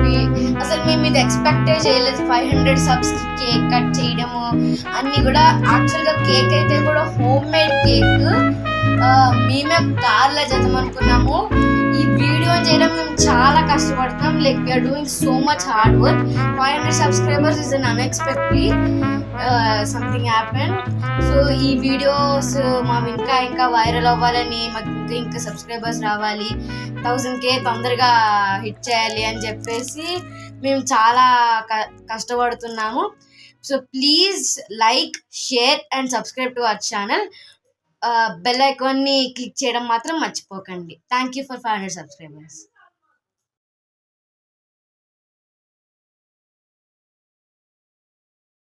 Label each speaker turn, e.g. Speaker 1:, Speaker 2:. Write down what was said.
Speaker 1: చెప్పి అసలు మేము ఇది ఎక్స్పెక్టే చేయలేదు. 500 సబ్స్ కేక్ కట్ చేయడము అన్నీ కూడా. యాక్చువల్గా కేక్ అయితే కూడా హోమ్ మేడ్ కేక్, మేమే కార్లో చేద్దాం అనుకున్నాము. ఈ వీడియో చేయడం మేము చాలా కష్టపడతాం. Like we are doing so much hard work. 500 subscribers is an unexpectedly something happen. So ఈ వీడియోస్ మేము ఇంకా వైరల్ అవ్వాలని, మాకు ఇంకా సబ్స్క్రైబర్స్ రావాలి, 1000K తొందరగా హిట్ చేయాలి అని చెప్పేసి మేము చాలా కష్టపడుతున్నాము. So please like, share and subscribe to our channel. Bell ఐకాన్ని క్లిక్ చేయడం మాత్రం మర్చిపోకండి. Thank you for 500 subscribers.